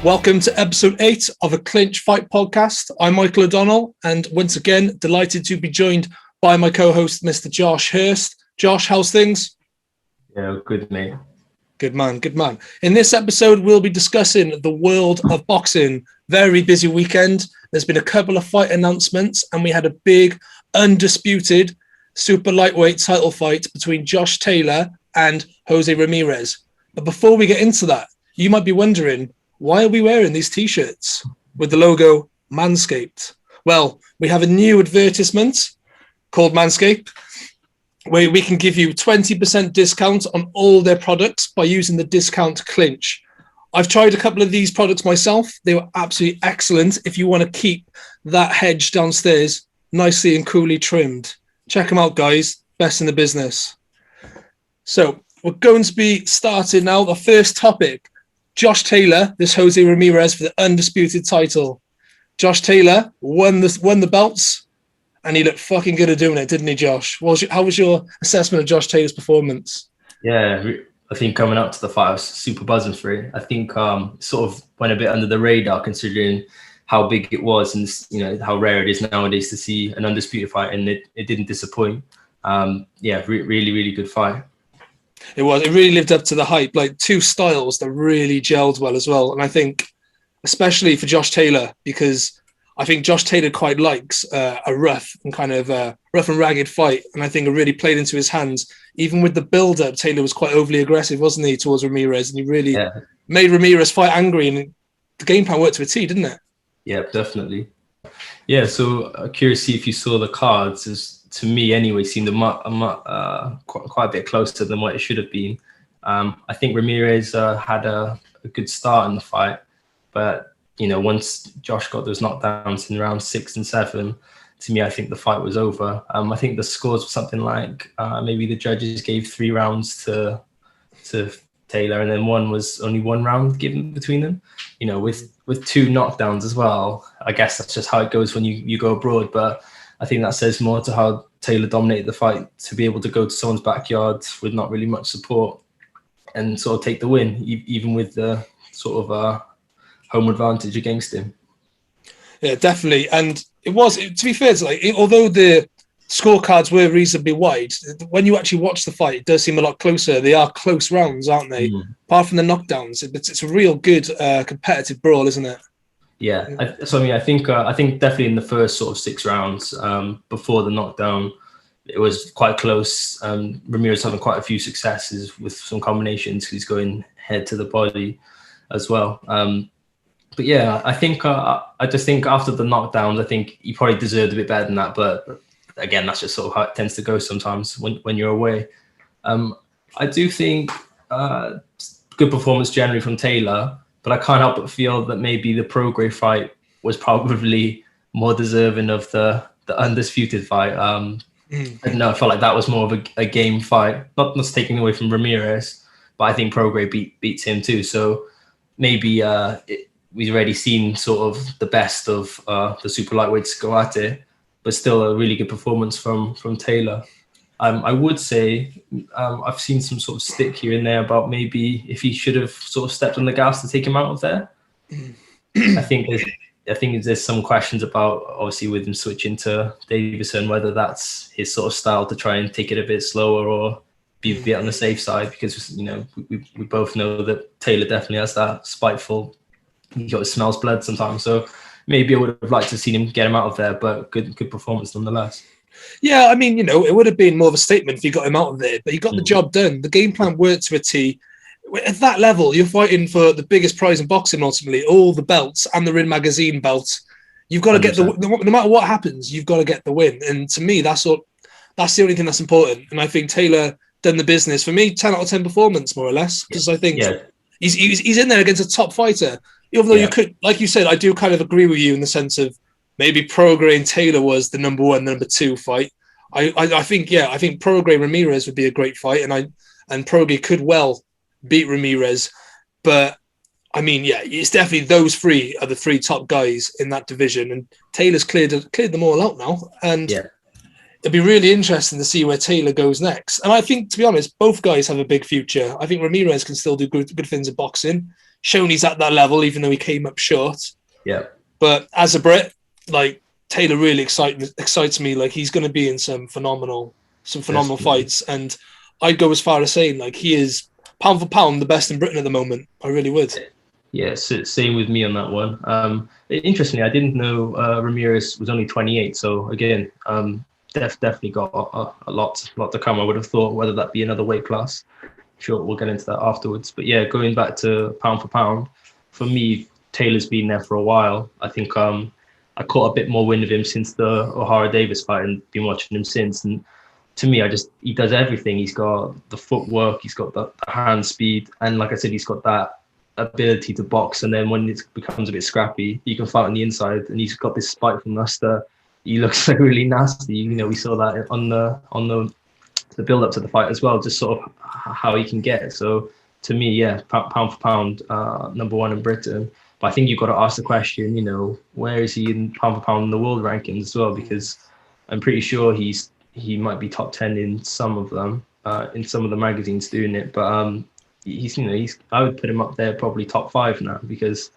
Welcome to episode 8 of a Clinch Fight podcast. I'm Michael O'Donnell, and once again, delighted to be joined by my co-host, Mr. Josh Hurst. Josh, how's things? Yeah, good, mate. Good man, good man. In this episode, we'll be discussing the world of boxing. Very busy weekend. There's been a couple of fight announcements, and we had a big, undisputed super lightweight title fight between Josh Taylor and Jose Ramirez. But before we get into that, you might be wondering, why are we wearing these t-shirts with the logo Manscaped? Well, we have a new advertisement called Manscaped, where we can give you 20% discount on all their products by using the discount Clinch. I've tried a couple of these products myself. They were absolutely excellent if you want to keep that hedge downstairs nicely and coolly trimmed. Check them out, guys. Best in the business. So we're going to be starting now. The first topic, Josh Taylor, this Jose Ramirez for the undisputed title. Josh Taylor won the belts, and he looked fucking good at doing it, didn't he, Josh? How was your assessment of Josh Taylor's performance? Yeah, I think coming up to the fight, I was super buzzing for it. I think sort of went a bit under the radar considering how big it was and how rare it is nowadays to see an undisputed fight, and it didn't disappoint. Really, really good fight. It was. It really lived up to the hype. Like two styles that really gelled well as well. And I think, especially for Josh Taylor, because I think Josh Taylor quite likes a rough and ragged fight. And I think it really played into his hands. Even with the build-up, Taylor was quite overly aggressive, wasn't he, towards Ramirez? And he really made Ramirez fight angry. And the game plan worked to a T, didn't it? Yeah, definitely. Yeah, so curious to see if you saw the cards. To me anyway, seemed quite a bit closer than what it should have been. I think Ramirez had a good start in the fight, but once Josh got those knockdowns in round 6 and 7, to me I think the fight was over. I think the scores were something like maybe the judges gave 3 rounds to Taylor, and then only one round given between them. With 2 knockdowns as well. I guess that's just how it goes when you go abroad, but I think that says more to how Taylor dominated the fight, to be able to go to someone's backyard with not really much support and sort of take the win, even with the sort of home advantage against him. Yeah, definitely. And it was, to be fair, although the scorecards were reasonably wide, when you actually watch the fight, it does seem a lot closer. They are close rounds, aren't they? Apart from the knockdowns, it's a real good competitive brawl, isn't it? Yeah. I think definitely in the first sort of 6 rounds before the knockdown, it was quite close. Ramirez having quite a few successes with some combinations. He's going head to the body as well. But yeah, I just think after the knockdowns, I think he probably deserved a bit better than that. But again, that's just sort of how it tends to go sometimes when you're away. I do think good performance generally from Taylor, but I can't help but feel that maybe the Prograis fight was probably more deserving of the undisputed fight. I don't know, I felt like that was more of a game fight. Not taking away from Ramirez, but I think Prograis beats him too. So maybe we've already seen sort of the best of the super lightweights go at it, but still a really good performance from Taylor. I would say I've seen some sort of stick here and there about maybe if he should have sort of stepped on the gas to take him out of there. I think there's some questions about, obviously, with him switching to Davison, whether that's his sort of style to try and take it a bit slower or be a bit on the safe side, because we both know that Taylor definitely has that spiteful. He smells blood sometimes, so maybe I would have liked to have seen him get him out of there, but good performance nonetheless. Yeah, I mean, it would have been more of a statement if you got him out of there, but he got the job done. The game plan worked to a T. At that level, you're fighting for the biggest prize in boxing, ultimately, all the belts and the Ring Magazine belt. You've got to 100%. Get no matter what happens, you've got to get the win. And to me, that's the only thing that's important. And I think Taylor done the business. For me, 10 out of 10 performance, more or less, because I think he's in there against a top fighter. Even though you could, like you said, I do kind of agree with you in the sense of maybe Prograis and Taylor was the number 1, number 2 fight. I think Prograis Ramirez would be a great fight, and Prograis could well beat Ramirez. But I mean, yeah, it's definitely those 3 are the 3 top guys in that division, and Taylor's cleared them all out now. And it'd be really interesting to see where Taylor goes next. And I think, to be honest, both guys have a big future. I think Ramirez can still do good things in boxing. Shown he's at that level, even though he came up short. Yeah. But as a Brit, like, Taylor really excites me. Like, he's going to be in some phenomenal fights. And I'd go as far as saying, like, he is pound for pound the best in Britain at the moment. I really would. Yeah, same with me on that one. Interestingly, I didn't know Ramirez was only 28. So again, definitely got a lot to come. I would have thought, whether that be another weight class. Sure, we'll get into that afterwards. But yeah, going back to pound for pound, for me, Taylor's been there for a while. I think I caught a bit more wind of him since the O'Hara Davis fight and been watching him since. And to me, he does everything. He's got the footwork, he's got the hand speed, and like I said, he's got that ability to box. And then when it becomes a bit scrappy, you can fight on the inside. And he's got this spike from Leicester. He looks like really nasty. You know, we saw that on the build up to the fight as well, just sort of how he can get. So to me, yeah, pound for pound, number one in Britain. But I think you've got to ask the question, you know, where is he in pound for pound in the world rankings as well? Because I'm pretty sure he might be top 10 in some of them, in some of the magazines doing it. But I would put him up there probably top 5 now, because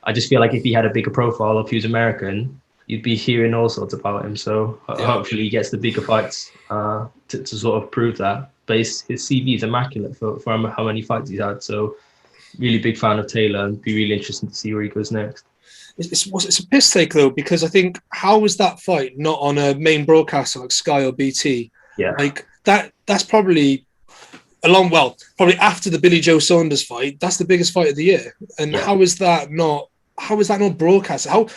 I just feel like if he had a bigger profile, if he was American, you'd be hearing all sorts about him. So hopefully he gets the bigger fights to sort of prove that. But his CV is immaculate for how many fights he's had. So really big fan of Taylor, and be really interesting to see where he goes next. It's a piss take though, because I think, how was that fight not on a main broadcaster like Sky or BT? Yeah, like that's probably probably after the Billy Joe Saunders fight. That's the biggest fight of the year, and how is that not broadcast? How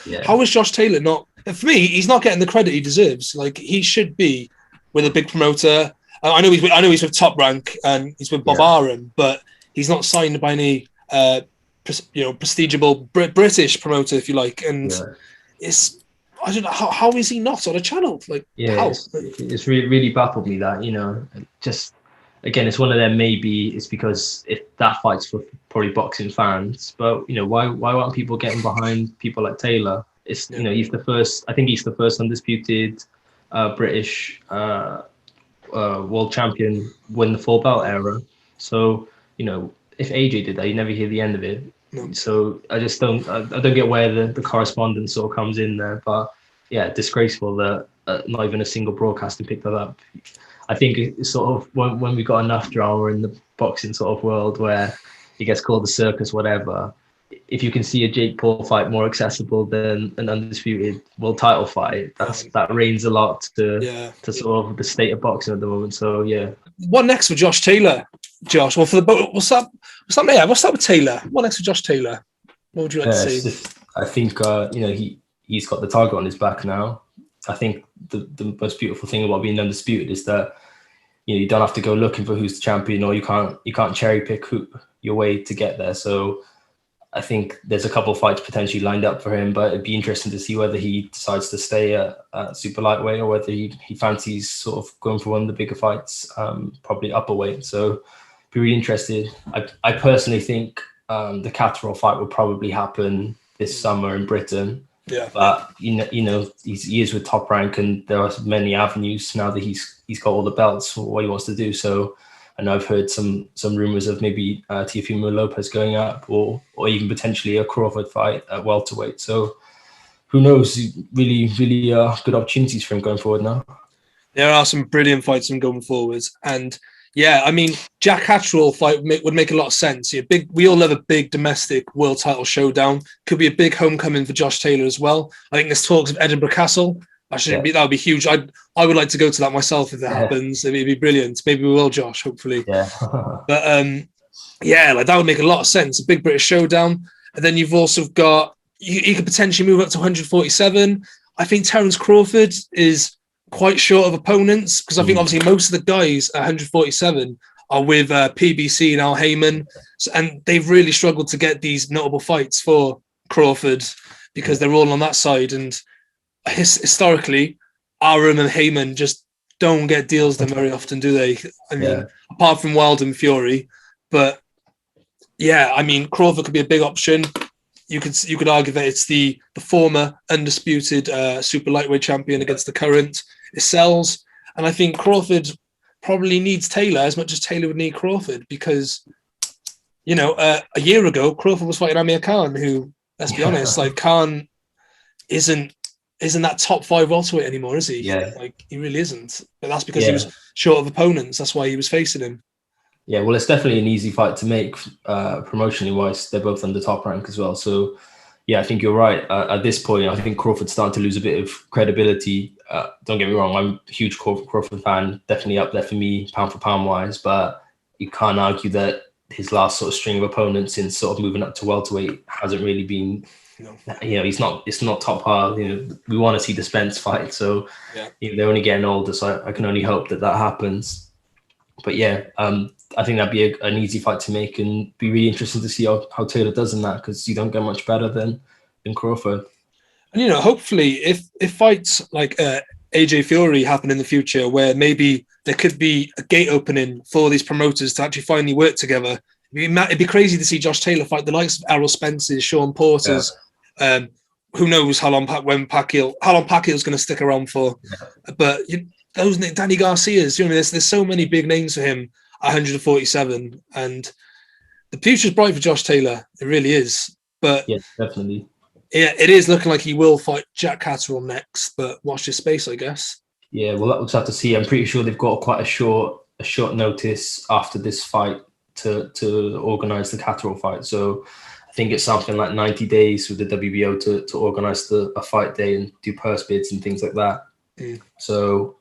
is Josh Taylor not? For me, he's not getting the credit he deserves. Like, he should be with a big promoter. I know he's with Top Rank and he's with Bob Arum, but he's not signed by any prestigiable British promoter, if you like. And it's, I don't know, how is he not on a channel? Like, how? It's really baffled me that, you know, just again, it's one of them. Maybe it's because if that fight's for probably boxing fans, but you know, why aren't people getting behind people like Taylor? It's you know, he's the first. I think he's the first undisputed British world champion when the full belt era. So you know, if AJ did that, you never hear the end of it. No. So I just don't. I don't get where the correspondence sort of comes in there. But yeah, disgraceful that not even a single broadcaster picked that up. I think it's sort of when we got enough drama in the boxing sort of world where it gets called the circus, whatever. If you can see a Jake Paul fight more accessible than an undisputed world title fight, that rains a lot to sort of the state of boxing at the moment. So yeah. What next for Josh Taylor, Josh? Well, what's up with Taylor? What next for Josh Taylor? What would you like to see? I think you know, he's got the target on his back now. I think the most beautiful thing about being undisputed is that you know, you don't have to go looking for who's the champion, or you can't cherry pick your way to get there. So I think there's a couple of fights potentially lined up for him, but it'd be interesting to see whether he decides to stay at super lightweight or whether he fancies sort of going for one of the bigger fights, probably upper weight. So be really interested. I personally think the Catterall fight will probably happen this summer in Britain. Yeah, but you know he is with Top Rank, and there are many avenues now that he's got all the belts for what he wants to do. So, and I've heard some rumors of maybe Teofimo Lopez going up, or even potentially a Crawford fight at welterweight. So, who knows? Really good opportunities for him going forward now. There are some brilliant fights from going forwards, and yeah, I mean, Jack Catterall fight would make a lot of sense. Yeah, we all love a big domestic world title showdown. Could be a big homecoming for Josh Taylor as well. I think there's talks of Edinburgh Castle. That would be huge. I would like to go to that myself if that happens. It'd be brilliant. Maybe we will, Josh. Hopefully. Yeah. But like that would make a lot of sense. A big British showdown, and then you've also got you could potentially move up to 147. I think Terence Crawford is quite short of opponents, because I think obviously most of the guys at 147 are with PBC and Al Heyman, and they've really struggled to get these notable fights for Crawford because they're all on that side. And historically, Arum and Heyman just don't get deals done very often, do they? I mean, apart from Wilder and Fury. But yeah, I mean, Crawford could be a big option. You could argue that it's the former undisputed super lightweight champion against the current. It sells. And I think Crawford probably needs Taylor as much as Taylor would need Crawford, because, a year ago, Crawford was fighting Amir Khan, who, let's be honest, like, Khan isn't that top 5 welterweight anymore, is he? Yeah. Like, he really isn't. But that's because he was short of opponents. That's why he was facing him. Yeah, well, it's definitely an easy fight to make, promotionally wise. They're both on the top rank as well. So, yeah, I think you're right. At this point, I think Crawford's starting to lose a bit of credibility. Don't get me wrong, I'm a huge Crawford fan, definitely up there for me, pound for pound wise. But you can't argue that his last sort of string of opponents since sort of moving up to welterweight hasn't really been. No. It's not top par. We want to see the Spence fight. So they're only getting older. So I can only hope that happens. But yeah, I think that'd be an easy fight to make, and be really interesting to see how Taylor does in that, because you don't get much better than Crawford. And hopefully, if fights like AJ Fury happen in the future, where maybe there could be a gate opening for these promoters to actually finally work together, it'd be crazy to see Josh Taylor fight the likes of Errol Spence's, Sean Porter's. Yeah. Who knows how long Pacquiao's going to stick around for? Yeah. But those Danny Garcia's, there's so many big names for him at 147, and the future's bright for Josh Taylor. It really is. But yeah, definitely. Yeah, it is looking like he will fight Jack Catterall next, but watch this space, I guess. Yeah, well, we'll have to see. I'm pretty sure they've got quite a short notice after this fight to organise the Catterall fight. So I think it's something like 90 days with the WBO to organise a fight day and do purse bids and things like that. Mm. So,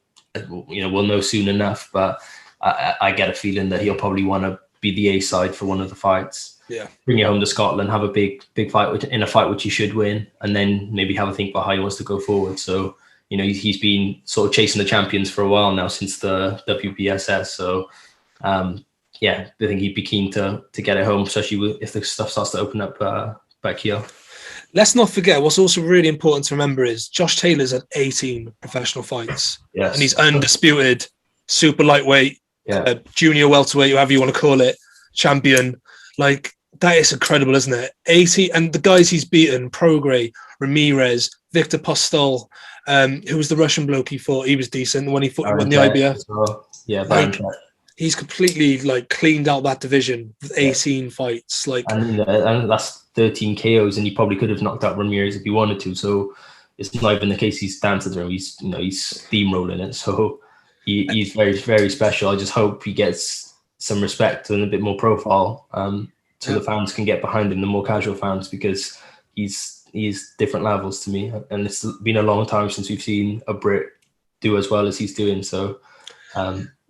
we'll know soon enough, but I get a feeling that he'll probably want to be the A side for one of the fights. Yeah, bring it home to Scotland, have a big fight in a fight which he should win, and then maybe have a think about how he wants to go forward. So, he's been sort of chasing the champions for a while now since the WPSS. So, I think he'd be keen to get it home, especially if the stuff starts to open up back here. Let's not forget, what's also really important to remember is Josh Taylor's had 18 professional fights. Yes. And he's undisputed super lightweight, junior welterweight, whatever you want to call it, champion. Like, that is incredible, isn't it? 80, and the guys he's beaten, Prograis, Ramirez, Victor Postol, who was the Russian bloke he fought. He was decent when he won the IBF. Well. Yeah, he's completely cleaned out that division with 18 fights. And that's 13 KOs, and he probably could have knocked out Ramirez if he wanted to. So it's not even the case he's dancing through. He's steamrolling it. So he's very, very special. I just hope he gets some respect and a bit more profile. So the fans can get behind him, the more casual fans, because he's different levels to me. And it's been a long time since we've seen a Brit do as well as he's doing. So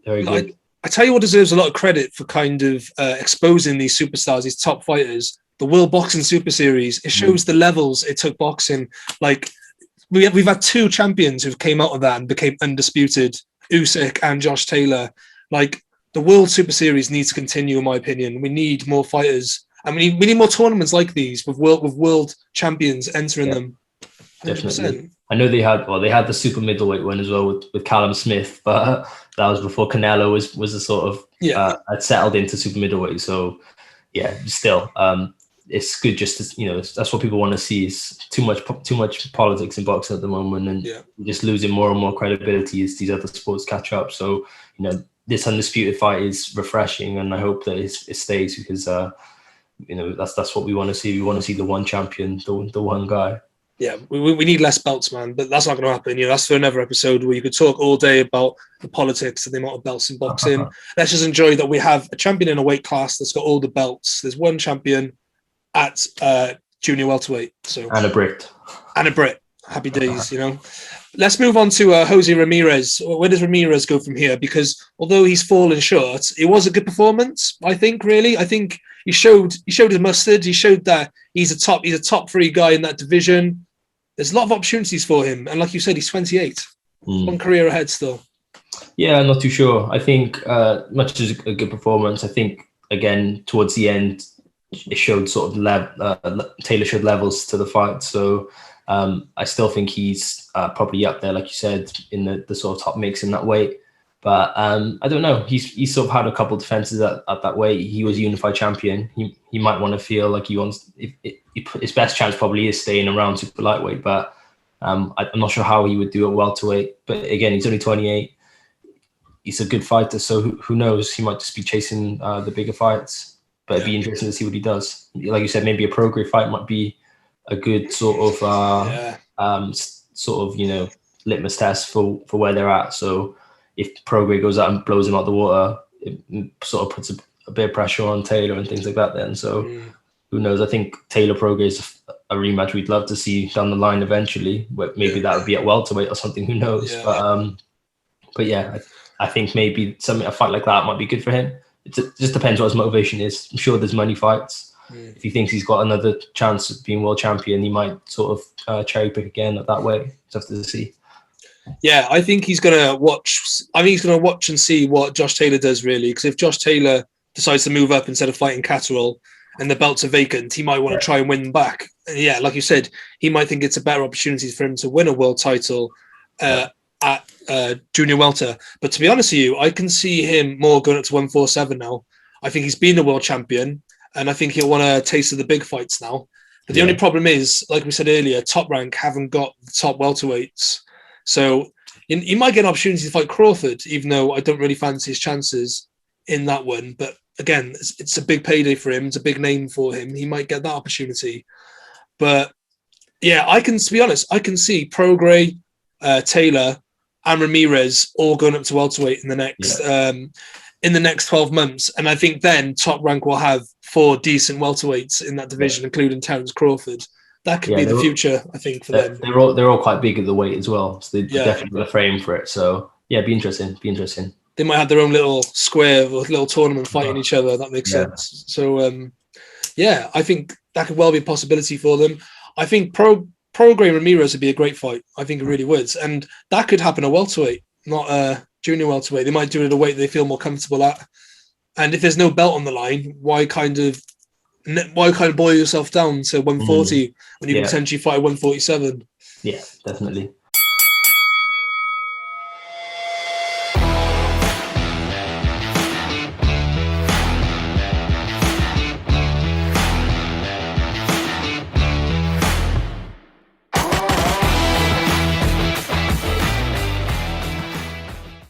very good. I tell you what deserves a lot of credit for kind of exposing these superstars, these top fighters. The World Boxing Super Series, it shows the levels it took boxing. Like, we've had 2 champions who've came out of that and became undisputed, Usyk and Josh Taylor. Like, the World Super Series needs to continue, in my opinion. We need more fighters, and we need more tournaments like these with world champions entering them. 100%. Definitely. I know they had the super middleweight one as well with Callum Smith, but that was before Canelo was a sort of had settled into super middleweight. So still, it's good just to, that's what people want to see, is too much politics in boxing at the moment, and just losing more and more credibility as these other sports catch up. So this undisputed fight is refreshing, and I hope that it stays, because that's what we want to see. We want to see the one champion, the one guy. Yeah, we need less belts, man, but that's not going to happen. That's for another episode where you could talk all day about the politics and the amount of belts in boxing. Let's just enjoy that we have a champion in a weight class that's got all the belts. There's one champion at junior welterweight. And a Brit. Happy days, Let's move on to Jose Ramirez. Where does Ramirez go from here? Because although he's fallen short, it was a good performance, I think, really. I think he showed his mustard. He showed that he's a top 3 guy in that division. There's a lot of opportunities for him. And like you said, he's 28. One career ahead still. Yeah, I'm not too sure. I think much as a good performance, I think, again, towards the end, it showed sort of Taylor showed levels to the fight. So I still think he's probably up there, like you said, in the sort of top mix in that weight. But I don't know. He's sort of had a couple of defenses at that weight. He was unified champion. He might want to feel like he wants. His best chance probably is staying around super lightweight. But I'm not sure how he would do at welterweight. But again, he's only 28. he's a good fighter. So who knows? He might just be chasing the bigger fights. But it'd be interesting to see what he does. Like you said, maybe a Prograis fight might be a good sort of litmus test for where they're at. So if Prograis goes out and blows him out the water, it sort of puts a bit of pressure on Taylor and things like that. Then so who knows? I think Taylor Prograis is a rematch we'd love to see down the line eventually. Maybe that would be at welterweight or something. Who knows? But yeah, I think maybe a fight like that might be good for him. It just depends what his motivation is. I'm sure there's money fights. If he thinks he's got another chance of being world champion, he might sort of cherry pick again that way. Just have to see. Yeah, I think he's going to watch. I think he's going to watch and see what Josh Taylor does, really. Because if Josh Taylor decides to move up instead of fighting Catterall and the belts are vacant, he might want to try and win back. And yeah, like you said, he might think it's a better opportunity for him to win a world title at junior welter. But to be honest with you, I can see him more going up to 147 now. I think he's been a world champion, and I think he'll want a taste of the big fights now. But the only problem is, like we said earlier, Top Rank haven't got the top welterweights. So he might get an opportunity to fight Crawford, even though I don't really fancy his chances in that one. But again, it's a big payday for him. It's a big name for him. He might get that opportunity. But yeah, to be honest, I can see Prograis, Taylor, and Ramirez all going up to welterweight in the next 12 months. And I think then Top Rank will have 4 decent welterweights in that division, including Terence Crawford. That could be the future, I think, for them. They're all quite big at the weight as well. So they're definitely the frame for it. So yeah, be interesting. They might have their own little square or little tournament fighting each other. That makes sense. So I think that could well be a possibility for them. I think Prograis Ramirez would be a great fight. I think it really would. And that could happen at welterweight, not a junior welterweight. They might do it at a weight they feel more comfortable at. And if there's no belt on the line, why kind of boil yourself down to 140 when you can potentially fight at 147? Yeah, definitely.